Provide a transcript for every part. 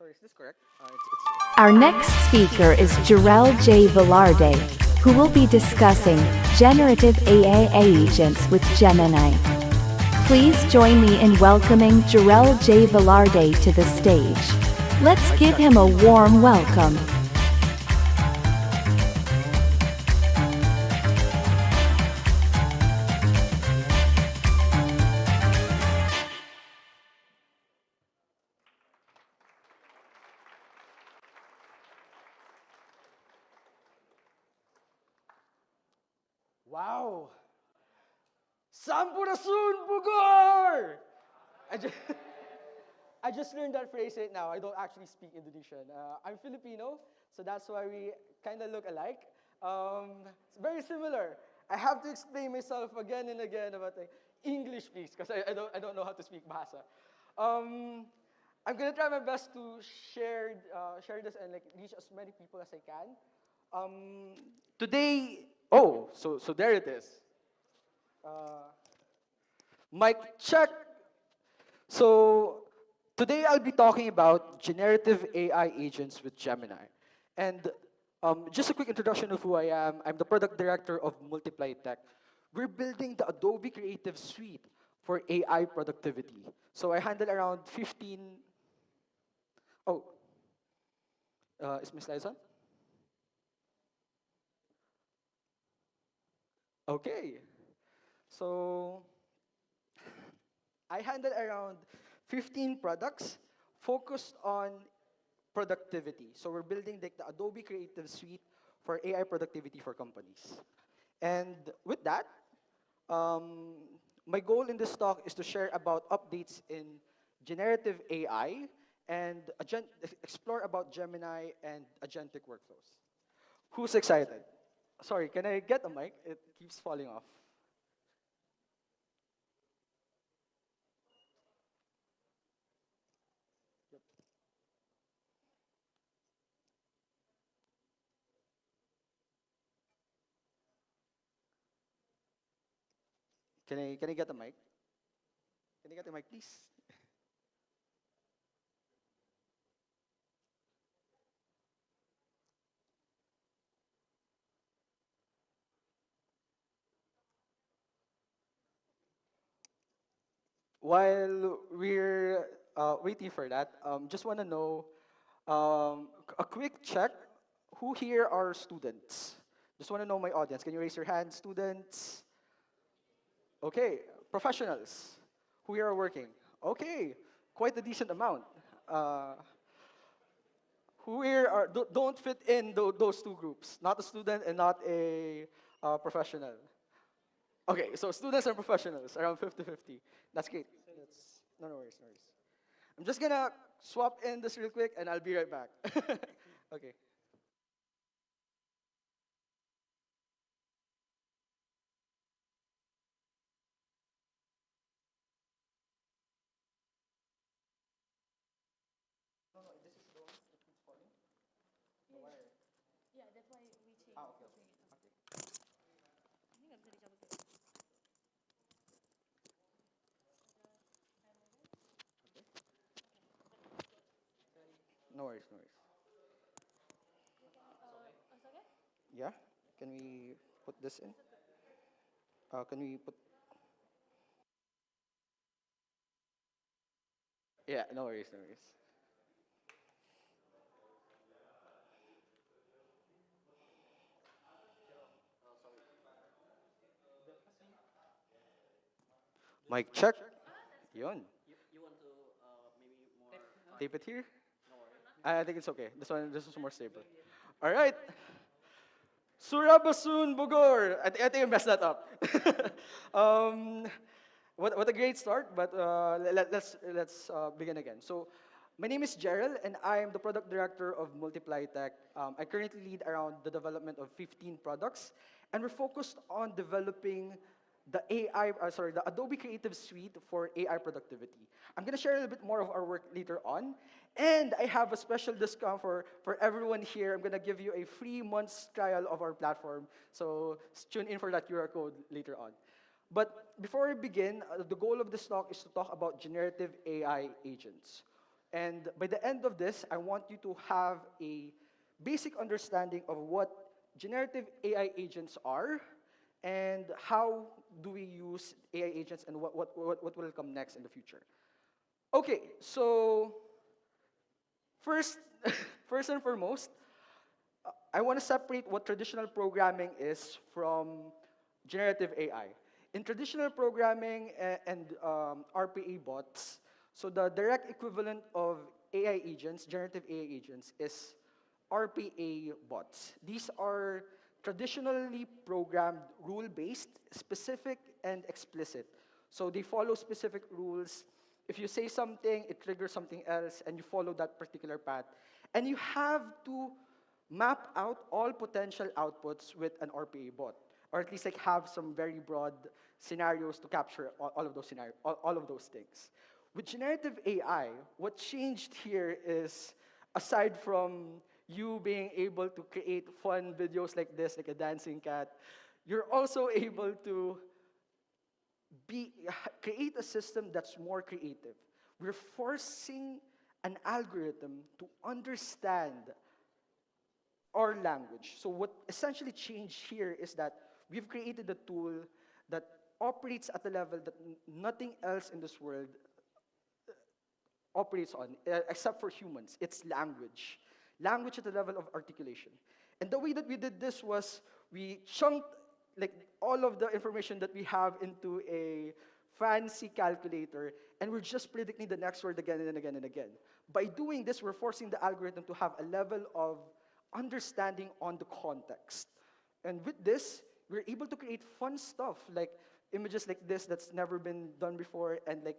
Sorry, is this correct? Our next speaker is Jarrell J. Velarde, who will be discussing generative AI agents with Gemini. Please join me in welcoming Jarrell J. Velarde to the stage. Let's give him a warm welcome. Wow! Sampurasun Bugor! I just, I just learned that phrase right now. I don't actually speak Indonesian. I'm Filipino, so that's why we kind of look alike. It's very similar. I have to explain myself again and again about the English, please, because I don't know how to speak Bahasa. Um, I'm gonna try my best to share this and like reach as many people as I can. Today, so there it is. Uh, Mic check. So today I'll be talking about generative AI agents with Gemini. And just a quick introduction of who I am. I'm the product director of Multiply Tech. We're building the Adobe Creative Suite for AI productivity. So I handle around 15. Oh, is Miss Liza? Okay. So I handle around 15 products focused on productivity. So we're building the Adobe Creative Suite for AI productivity for companies. And with that, um, my goal in this talk is to share about updates in generative AI and explore about Gemini and agentic workflows. Who's excited? Sorry, can I get a mic? It keeps falling off. Can I get a mic? Can I get a mic, please? While we're waiting for that, just want to know a quick check. Who here are students? Just want to know my audience. Can you raise your hand, students? Okay, professionals. Who here are working? Okay, quite a decent amount. Uh, who here don't fit in those two groups? Not a student and not a professional. Okay, so students and professionals, around 50-50. That's great. That's, no worries, no worries. I'm just gonna swap in this real quick and I'll be right back. Okay. No worries, no worries. Yeah? Can we put this in? Can we put, yeah, no worries, no worries. Mic check. Yun. Tape it here? I think it's okay. This is more stable. All right. Surabasun Bugor. I think I messed that up. um, what a great start, but let's begin again. So, my name is Gerald, and I'm the product director of Multiply Tech. I currently lead around the development of 15 products, and we're focused on developing the Adobe Creative Suite for AI productivity. I'm gonna share a little bit more of our work later on, and I have a special discount for everyone here. I'm gonna give you a free month's trial of our platform, so tune in for that QR code later on. But before we begin, the goal of this talk is to talk about generative AI agents. And by the end of this, I want you to have a basic understanding of what generative AI agents are and how do we use AI agents and what will come next in the future. Okay, so first, first and foremost, I want to separate what traditional programming is from generative AI. In traditional programming and RPA bots, so the direct equivalent of AI agents, generative AI agents, is RPA bots. These are traditionally programmed, rule-based, specific, and explicit. So they follow specific rules. If you say something, it triggers something else, and you follow that particular path. And you have to map out all potential outputs with an RPA bot, or at least like have some very broad scenarios to capture all of those scenarios, all of those things. With generative AI, what changed here is, aside from you being able to create fun videos like this, like a dancing cat, you're also able to create a system that's more creative. We're forcing an algorithm to understand our language. So what essentially changed here is that we've created a tool that operates at a level that nothing else in this world operates on, except for humans. It's language. Language at the level of articulation. And the way that we did this was we chunked like all of the information that we have into a fancy calculator, and we're just predicting the next word again and again and again. By doing this, we're forcing the algorithm to have a level of understanding on the context. And with this, we're able to create fun stuff, like images like this that's never been done before, and like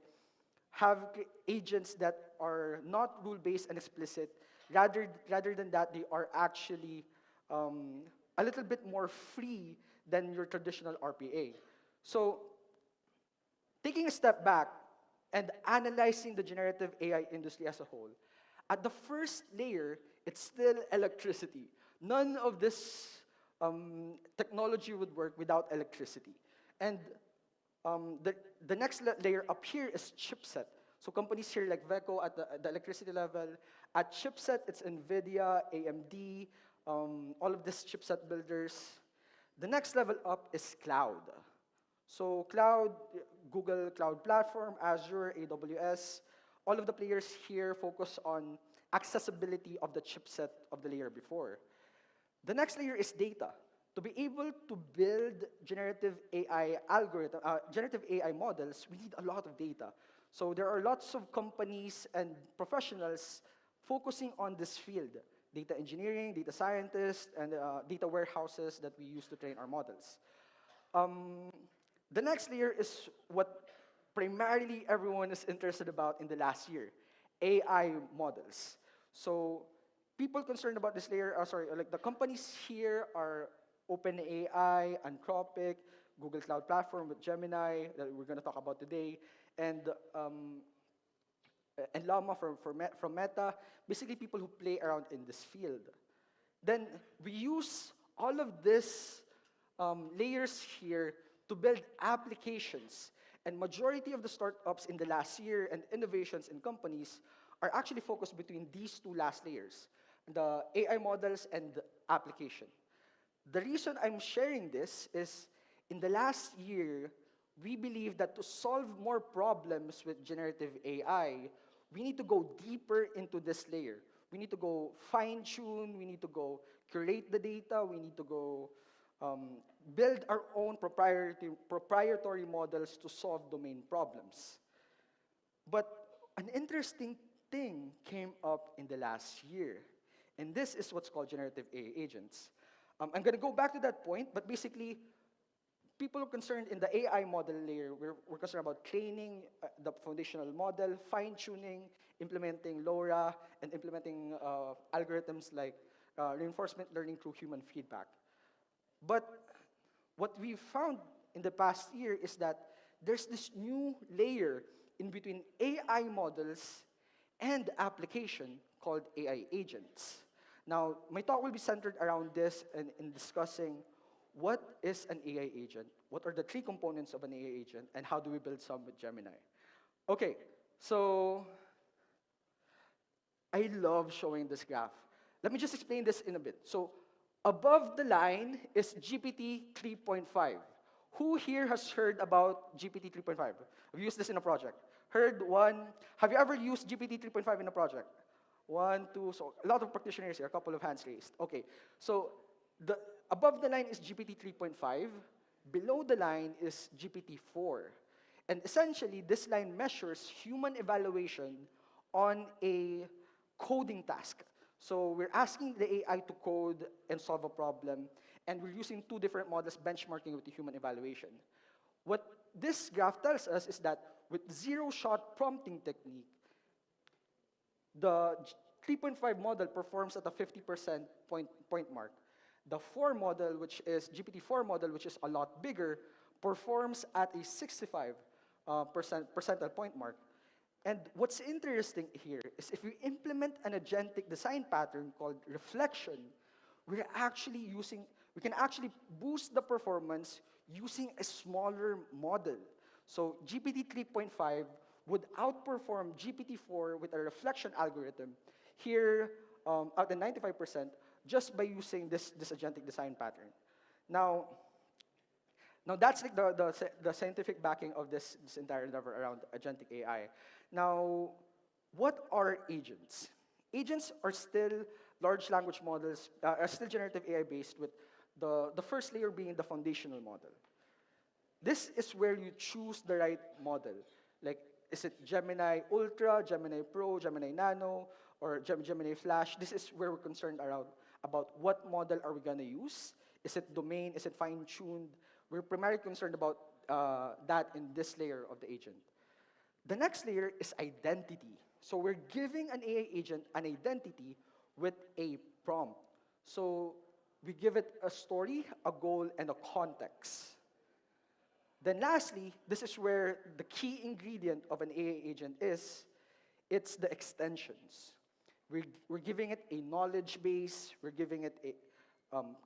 have agents that are not rule-based and explicit. Rather than that, they are actually a little bit more free than your traditional RPA. So taking a step back and analyzing the generative AI industry as a whole, at the first layer, it's still electricity. None of this technology would work without electricity. And the next layer up here is chipset. So companies here like Veco at the electricity level. At chipset, it's NVIDIA, AMD, all of these chipset builders. The next level up is cloud. So cloud, Google Cloud Platform, Azure, AWS, all of the players here focus on accessibility of the chipset of the layer before. The next layer is data. To be able to build generative AI generative AI models, we need a lot of data. So there are lots of companies and professionals focusing on this field: data engineering, data scientists, and data warehouses that we use to train our models. The next layer is what primarily everyone is interested about in the last year: AI models. So people concerned about this layer like the companies here are OpenAI, Anthropic, Google Cloud Platform with Gemini that we're going to talk about today, and Llama from Meta, basically people who play around in this field. Then we use all of these layers here to build applications. And majority of the startups in the last year and innovations in companies are actually focused between these two last layers, the AI models and the application. The reason I'm sharing this is in the last year, we believe that to solve more problems with generative AI, we need to go deeper into this layer. We need to go fine-tune, we need to go curate the data, we need to go build our own proprietary models to solve domain problems. But an interesting thing came up in the last year, and this is what's called generative AI agents. I'm going to go back to that point, but basically, people are concerned in the AI model layer. We're concerned about training the foundational model, fine-tuning, implementing LoRa, and implementing algorithms like reinforcement learning through human feedback. But what we've found in the past year is that there's this new layer in between AI models and application called AI agents. Now, my talk will be centered around this and in discussing what is an AI agent, what are the three components of an AI agent, and how do we build some with Gemini. Okay, so I love showing this graph. Let me just explain this in a bit. So above the line is GPT 3.5. Who here has heard about GPT 3.5? Have you used this in a project? Heard one? Have you ever used GPT 3.5 in a project? One, two, so a lot of practitioners here, a couple of hands raised. Okay, so the above the line is GPT 3.5, below the line is GPT 4. And essentially, this line measures human evaluation on a coding task. So we're asking the AI to code and solve a problem, and we're using two different models benchmarking with the human evaluation. What this graph tells us is that with zero-shot prompting technique, the 3.5 model performs at a 50% point mark. The 4 model, which is GPT-4 model, which is a lot bigger, performs at a 65 percentile point mark. And what's interesting here is if we implement an agentic design pattern called reflection, we can actually boost the performance using a smaller model. So GPT 3.5 would outperform GPT-4 with a reflection algorithm here at the 95% just by using this agentic design pattern. Now that's like the scientific backing of this entire endeavor around agentic AI. Now, what are agents? Agents are still large language models, are still generative AI based with the first layer being the foundational model. This is where you choose the right model. Like, is it Gemini Ultra, Gemini Pro, Gemini Nano, or Gemini Flash? This is where we're concerned about what model are we gonna use. Is it domain? Is it fine-tuned? We're primarily concerned about that in this layer of the agent. The next layer is identity. So we're giving an AI agent an identity with a prompt. So we give it a story, a goal, and a context. Then lastly, this is where the key ingredient of an AI agent is, it's the extensions. We're giving it a knowledge base, we're giving it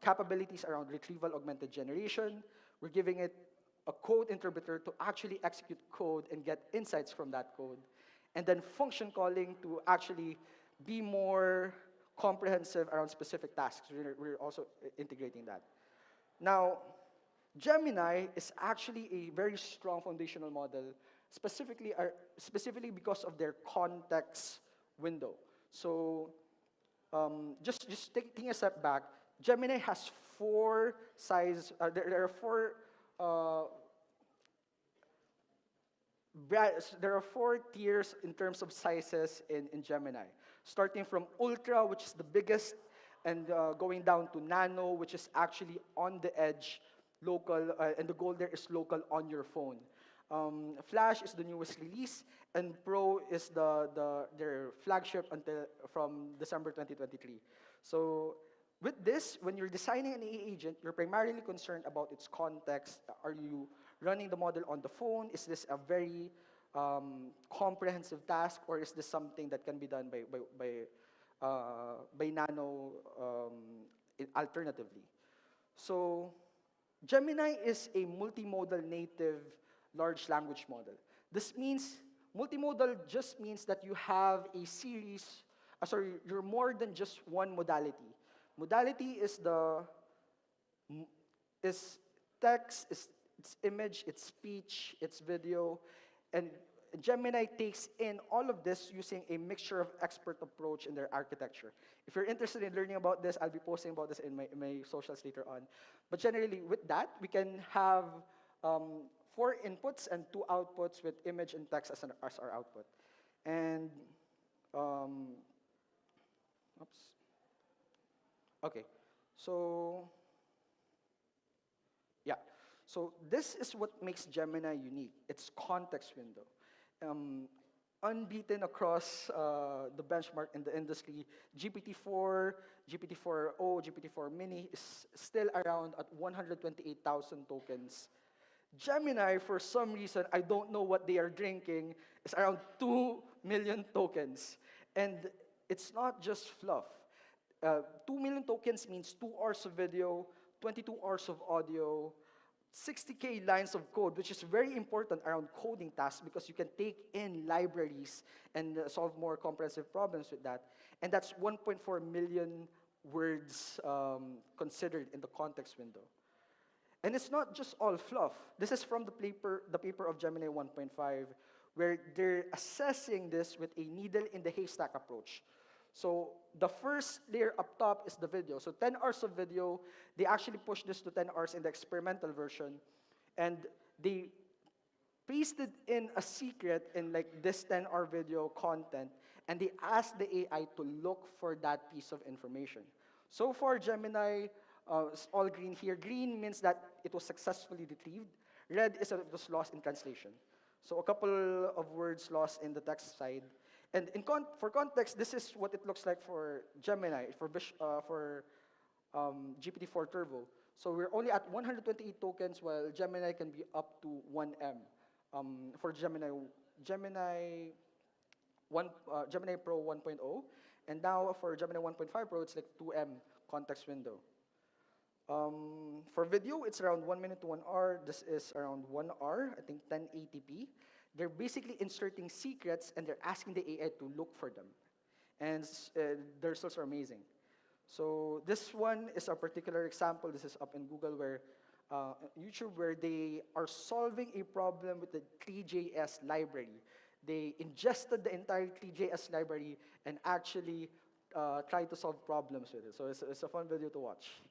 capabilities around retrieval augmented generation, we're giving it a code interpreter to actually execute code and get insights from that code, and then function calling to actually be more comprehensive around specific tasks. We're also integrating that. Now, Gemini is actually a very strong foundational model, specifically because of their context window. So just taking a step back, Gemini has four size. There are four. There are four tiers in terms of sizes in Gemini, starting from Ultra, which is the biggest, and going down to Nano, which is actually on the edge, local, and the goal there is local on your phone. Flash is the newest release, and Pro is their flagship from December 2023. So with this, when you're designing an AI agent, you're primarily concerned about its context. Are you running the model on the phone? Is this a very comprehensive task, or is this something that can be done by Nano alternatively? So Gemini is a multimodal native large language model. This means, multimodal just means that you have a series, you're more than just one modality. Modality is text, it's image, it's speech, it's video, and Gemini takes in all of this using a mixture of expert approach in their architecture. If you're interested in learning about this, I'll be posting about this in my socials later on. But generally, with that, we can have 4 inputs and 2 outputs with image and text as our output. And, oops. Okay, so, yeah. So this is what makes Gemini unique. It's context window. Unbeaten across the benchmark in the industry, GPT-4, GPT-4o, GPT-4 mini is still around at 128,000 tokens. Gemini, for some reason, I don't know what they are drinking, is around 2 million tokens. And it's not just fluff. 2 million tokens means 2 hours of video, 22 hours of audio, 60K lines of code, which is very important around coding tasks because you can take in libraries and solve more comprehensive problems with that. And that's 1.4 million words considered in the context window. And it's not just all fluff. This is from the paper of Gemini 1.5, where they're assessing this with a needle in the haystack approach. So the first layer up top is the video. So 10 hours of video, they actually pushed this to 10 hours in the experimental version, and they pasted in a secret in like this 10-hour video content, and they asked the AI to look for that piece of information. So far, Gemini is all green here. Green means that it was successfully retrieved. Red is that it was lost in translation. So a couple of words lost in the text side. And for context, this is what it looks like for Gemini, for GPT-4 Turbo. So we're only at 128 tokens, while Gemini can be up to 1M. For Gemini Pro 1.0, and now for Gemini 1.5 Pro, it's like 2M context window. For video, it's around 1 minute to 1 hour. This is around 1 hour, I think 1080p. They're basically inserting secrets, and they're asking the AI to look for them. And the results are amazing. So this one is a particular example. This is up in Google, where YouTube, where they are solving a problem with the 3JS library. They ingested the entire 3JS library and actually tried to solve problems with it. So it's a fun video to watch.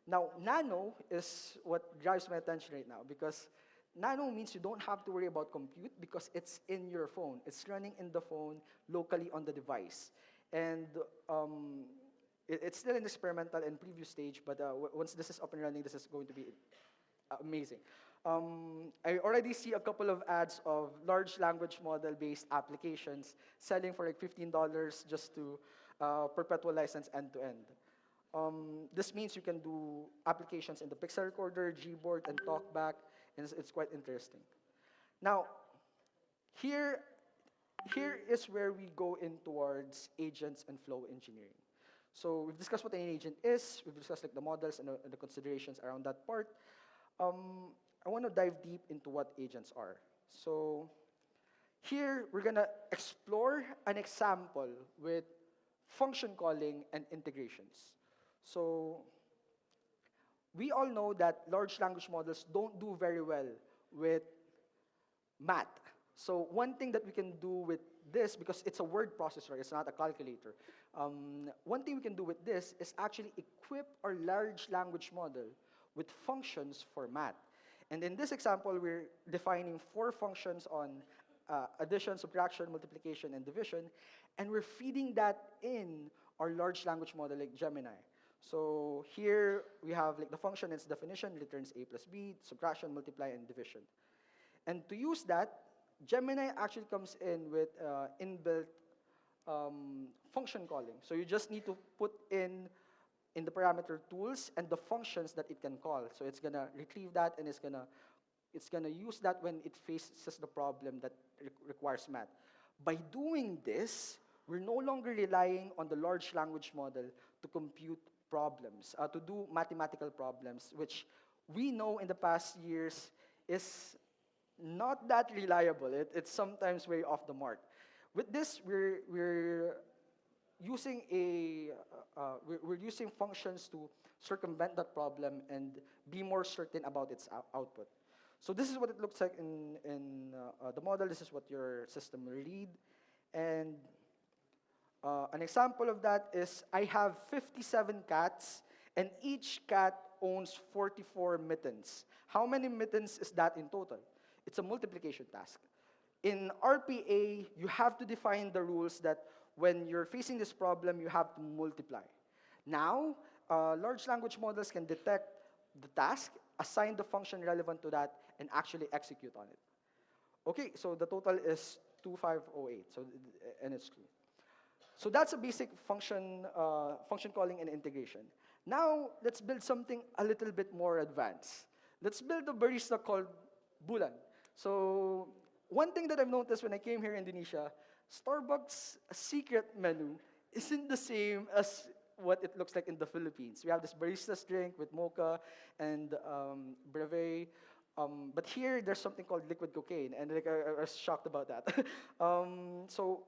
Now, Nano is what drives my attention right now, because Nano means you don't have to worry about compute because it's in your phone. It's running in the phone locally on the device. And it's still in experimental and preview stage, but once this is up and running, this is going to be amazing. I already see a couple of ads of large language model-based applications selling for like $15 just to perpetual license end-to-end. This means you can do applications in the Pixel Recorder, Gboard, and TalkBack, and it's quite interesting. Now, here is where we go in towards agents and flow engineering. So we've discussed what an agent is. We've discussed like the models and the considerations around that part. I want to dive deep into what agents are. So here, we're going to explore an example with function calling and integrations. So we all know that large language models don't do very well with math. So one thing that we can do with this, because it's a word processor, it's not a calculator, one thing we can do with this is actually equip our large language model with functions for math. And in this example, we're defining 4 functions on addition, subtraction, multiplication, and division, and we're feeding that in our large language model like Gemini. So here we have like the function, its definition, returns a plus b, subtraction, multiply, and division. And to use that, Gemini actually comes in with inbuilt function calling. So you just need to put in the parameter tools and the functions that it can call. So it's gonna retrieve that, and it's gonna use that when it faces the problem that requires math. By doing this, we're no longer relying on the large language model to compute problems, to do mathematical problems, which we know in the past years is not that reliable. It's sometimes way off the mark. With this, we're using we're using functions to circumvent that problem and be more certain about its output. So this is what it looks like in the model. This is what your system will read. And an example of that is I have 57 cats, and each cat owns 44 mittens. How many mittens is that in total? It's a multiplication task. In RPA, you have to define the rules that when you're facing this problem, you have to multiply. Now, large language models can detect the task, assign the function relevant to that, and actually execute on it. Okay, so the total is 2508, and it's true. So that's a basic function calling and integration. Now, let's build something a little bit more advanced. Let's build a barista called Bulan. So one thing that I've noticed when I came here in Indonesia, Starbucks' secret menu isn't the same as what it looks like in the Philippines. We have this barista's drink with mocha and breve. But here, there's something called liquid cocaine, and like I was shocked about that. So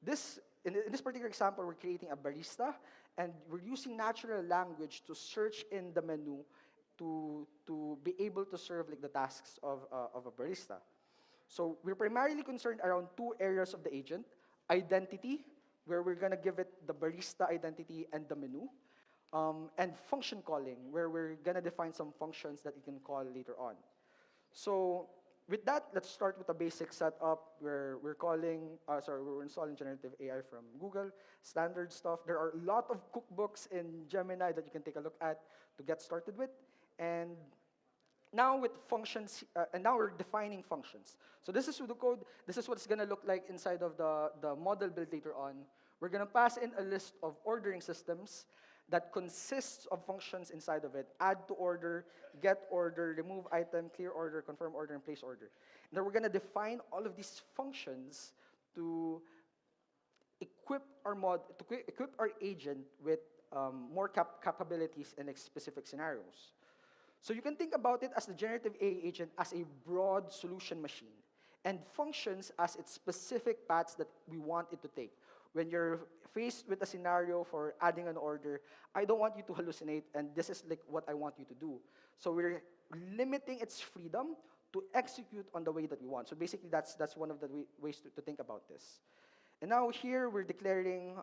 this, in this particular example, we're creating a barista, and we're using natural language to search in the menu to be able to serve like the tasks of a barista. So we're primarily concerned around two areas of the agent: identity, where we're gonna give it the barista identity and the menu, and function calling, where we're gonna define some functions that you can call later on. So with that, let's start with a basic setup where we're installing generative AI from Google, standard stuff. There are a lot of cookbooks in Gemini that you can take a look at to get started with. And now with functions, and now we're defining functions. So this is pseudocode. This is what it's gonna look like inside of the model build later on. We're gonna pass in a list of ordering systems that consists of functions inside of it: add to order, get order, remove item, clear order, confirm order, and place order. And then we're gonna define all of these functions to equip equip our agent with more capabilities in specific scenarios. So you can think about it as the generative AI agent as a broad solution machine, and functions as its specific paths that we want it to take. When you're faced with a scenario for adding an order, I don't want you to hallucinate, and this is like what I want you to do. So we're limiting its freedom to execute on the way that we want. So basically, that's one of the ways to think about this. And now here, we're declaring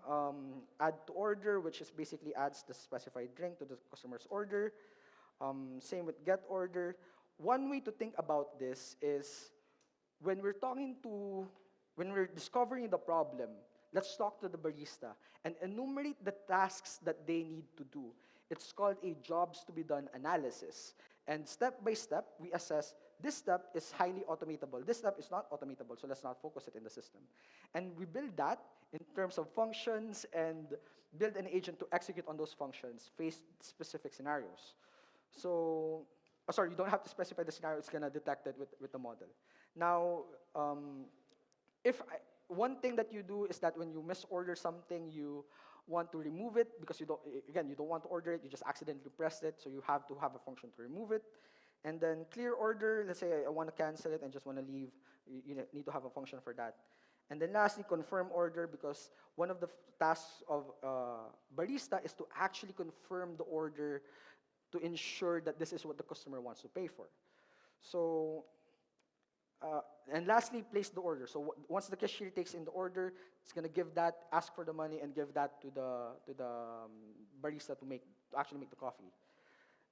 add to order, which is basically adds the specified drink to the customer's order. Same with get order. One way to think about this is when when we're discovering the problem, let's talk to the barista and enumerate the tasks that they need to do. It's called a jobs to be done analysis. And step by step, we assess this step is highly automatable. This step is not automatable, so let's not focus it in the system. And we build that in terms of functions and build an agent to execute on those functions, face specific scenarios. So, sorry, you don't have to specify the scenario, it's gonna detect it with the model. Now, one thing that you do is that when you misorder something, you want to remove it because you don't want to order it, you just accidentally pressed it, so you have to have a function to remove it. And then clear order, let's say I want to cancel it and just want to leave, you need to have a function for that. And then lastly, confirm order, because one of the tasks of barista is to actually confirm the order to ensure that this is what the customer wants to pay for. So, and lastly, place the order. So once the cashier takes in the order, it's gonna give that, ask for the money, and give that to the barista to actually make the coffee.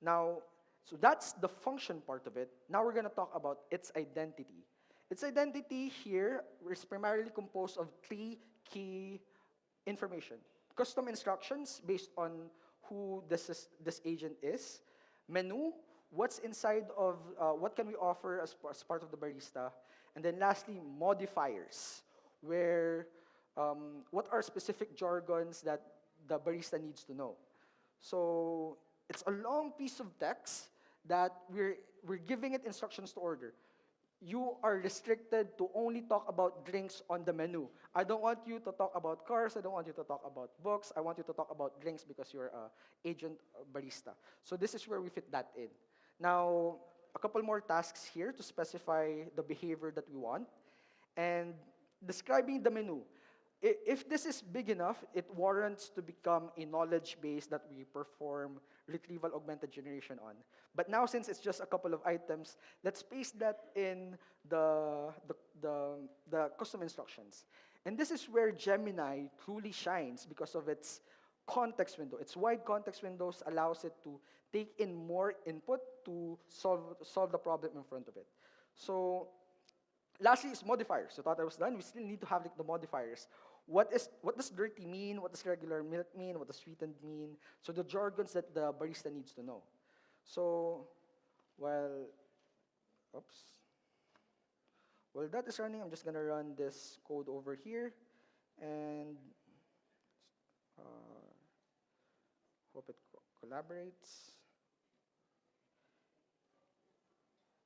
Now, so that's the function part of it. Now we're gonna talk about its identity. Its identity here is primarily composed of three key information: custom instructions based on who this agent is; menu, what's inside of, what can we offer as part of the barista; and then lastly, modifiers, where what are specific jargons that the barista needs to know. So it's a long piece of text that we're giving it instructions to order. You are restricted to only talk about drinks on the menu. I don't want you to talk about cars. I don't want you to talk about books. I want you to talk about drinks because you're an agent barista. So this is where we fit that in. Now, a couple more tasks here to specify the behavior that we want. And describing the menu. If this is big enough, it warrants to become a knowledge base that we perform retrieval augmented generation on. But now, since it's just a couple of items, let's paste that in the custom instructions. And this is where Gemini truly shines because of its context window. Its wide context windows allows it to take in more input to solve the problem in front of it. So lastly is modifiers. So thought I was done. We still need to have like the modifiers. What does dirty mean? What does regular milk mean? What does sweetened mean? So the jargons that the barista needs to know. So while that is running, I'm just gonna run this code over here, and hope it collaborates.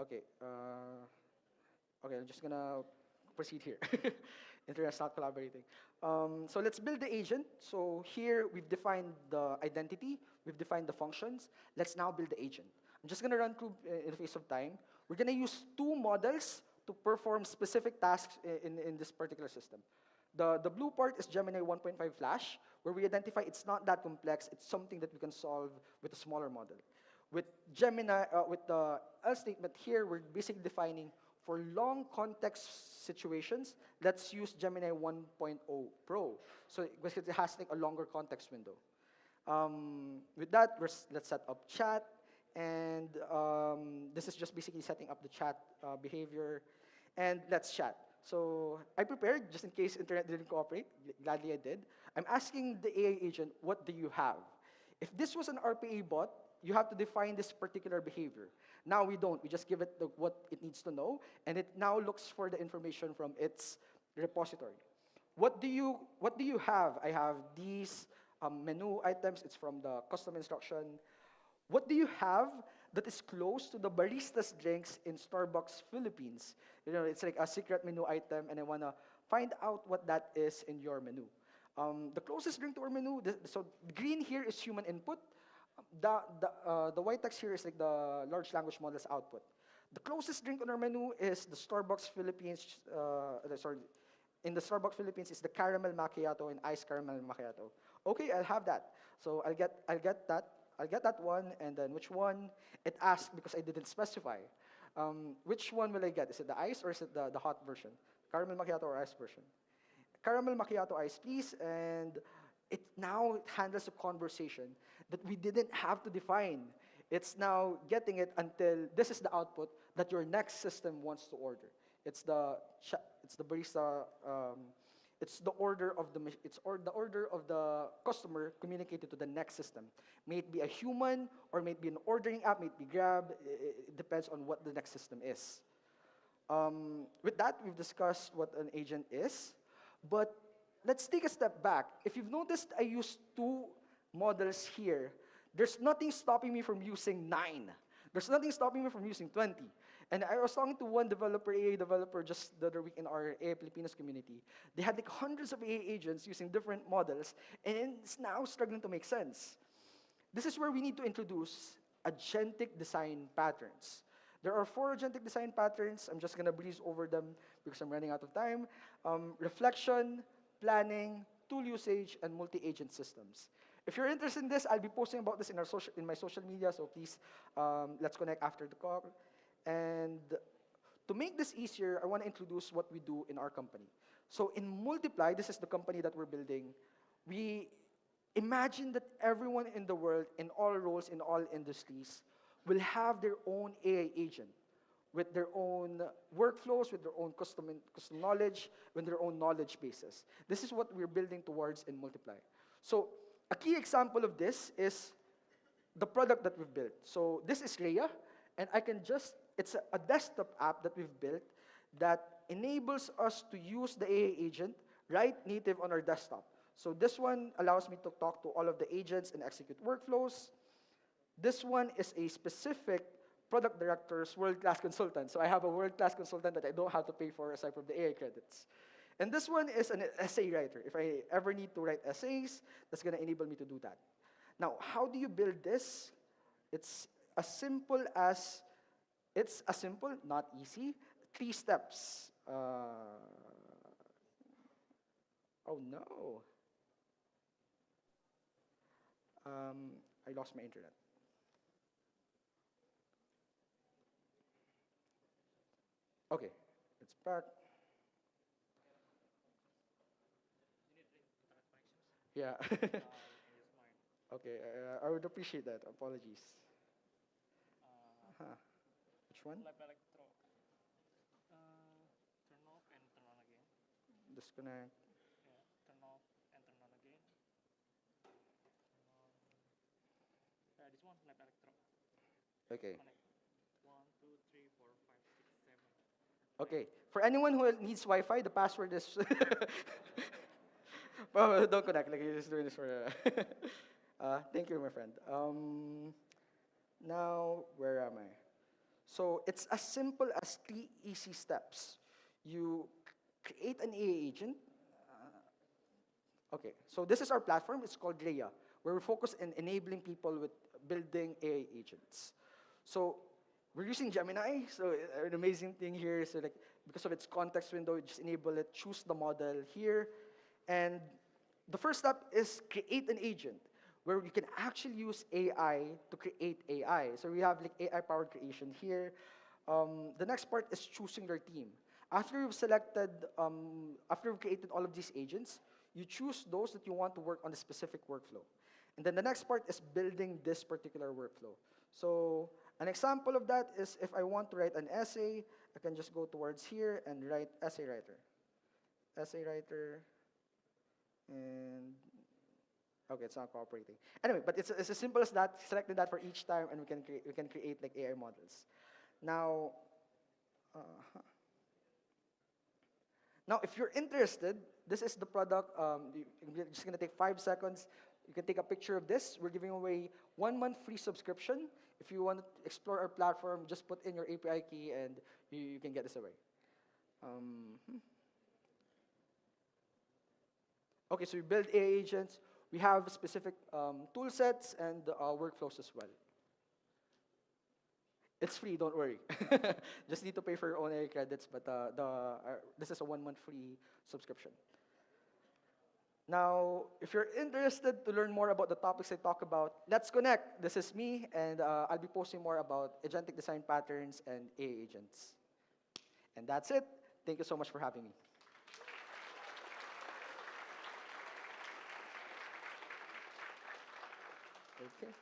Okay. Okay, I'm just gonna proceed here. Internet's not collaborating. So let's build the agent. So here we've defined the identity, we've defined the functions. Let's now build the agent. I'm just gonna run through in the face of time. We're gonna use two models to perform specific tasks in this particular system. The blue part is Gemini 1.5 Flash, where we identify it's not that complex, it's something that we can solve with a smaller model. With Gemini, with the else statement here, we're basically defining for long context situations, let's use Gemini 1.0 Pro. So because it has like a longer context window. With that, let's set up chat. And this is just basically setting up the chat behavior. And let's chat. So I prepared, just in case internet didn't cooperate. Gladly I did. I'm asking the AI agent, what do you have? If this was an RPA bot, you have to define this particular behavior. Now we don't. We just give it what it needs to know, and it now looks for the information from its repository. What do you have? I have these menu items. It's from the custom instruction. What do you have that is close to the barista's drinks in Starbucks Philippines? You know, it's like a secret menu item, and I wanna find out what that is in your menu. The closest drink to our menu, so green here is human input. The white text here is like the large language model's output. The closest drink on our menu is the Starbucks Philippines, in the Starbucks Philippines is the caramel macchiato and iced caramel macchiato. Okay, I'll have that. So I'll get that one, and then which one? It asked because I didn't specify. Which one will I get? Is it the ice or is it the hot version? Caramel macchiato or ice version? Caramel macchiato ice, please, and it now handles a conversation that we didn't have to define. It's now getting it until this is the output that your next system wants to order. It's the barista. It's the order of the order of the customer communicated to the next system. May it be a human or may it be an ordering app, may it be Grab. It depends on what the next system is. With that, we've discussed what an agent is, but let's take a step back. If you've noticed, I used two models here. There's nothing stopping me from using 9. There's nothing stopping me from using 20. And I was talking to one developer, AA developer, just the other week in our AA Filipinos community. They had like hundreds of AA agents using different models, and it's now struggling to make sense. This is where we need to introduce agentic design patterns. There are 4 agentic design patterns. I'm just going to breeze over them because I'm running out of time. Reflection, planning, tool usage, and multi-agent systems. If you're interested in this, I'll be posting about this in my social media, so please, let's connect after the call. And to make this easier, I want to introduce what we do in our company. So in Multiply, this is the company that we're building. We imagine that everyone in the world, in all roles, in all industries, will have their own AI agent with their own workflows, with their own custom knowledge, with their own knowledge bases. This is what we're building towards in Multiply. So a key example of this is the product that we've built. So this is Rhea, and it's a desktop app that we've built that enables us to use the AI agent right native on our desktop. So this one allows me to talk to all of the agents and execute workflows. This one is a specific product director's world-class consultant. So I have a world-class consultant that I don't have to pay for aside from the AI credits. And this one is an essay writer. If I ever need to write essays, that's going to enable me to do that. Now, how do you build this? It's as simple, not easy, 3 steps. Oh no. I lost my internet. Okay, it's back. Yeah. Okay, I would appreciate that. Apologies. Huh. Which one? Lab electro. Turn off and turn on again. Disconnect. Yeah, turn off and turn on again. Turn on. Yeah, this one lab electro. Okay. Connect. 1, 2, 3, 4, 5, 6, 7. Okay. For anyone who needs Wi-Fi, the password is. Well, don't connect. Like you're just doing this for. Thank you, my friend. Now, where am I? So it's as simple as 3 easy steps. You create an AI agent. Okay, so this is our platform. It's called Rhea, where we focus on enabling people with building AI agents. So we're using Gemini. So an amazing thing here is like because of its context window, you just enable it, choose the model here, and the first step is create an agent where you can actually use AI to create AI. So we have like AI-powered creation here. The next part is choosing your team. After you've selected, after you've created all of these agents, you choose those that you want to work on a specific workflow. And then the next part is building this particular workflow. So an example of that is if I want to write an essay, I can just go towards here and write essay writer. Essay writer, and okay, it's not cooperating. Anyway, but it's as simple as that. Selecting that for each time, and we can create like AI models. Now, now if you're interested, this is the product. You're just gonna take 5 seconds. You can take a picture of this. We're giving away 1 month free subscription. If you want to explore our platform, just put in your API key and you can get this away. Okay, so we build AI agents. We have specific tool sets and workflows as well. It's free, don't worry. Just need to pay for your own AI credits, but this is a 1 month free subscription. Now, if you're interested to learn more about the topics I talk about, let's connect. This is me, and I'll be posting more about agentic design patterns and AI agents. And that's it. Thank you so much for having me. Okay.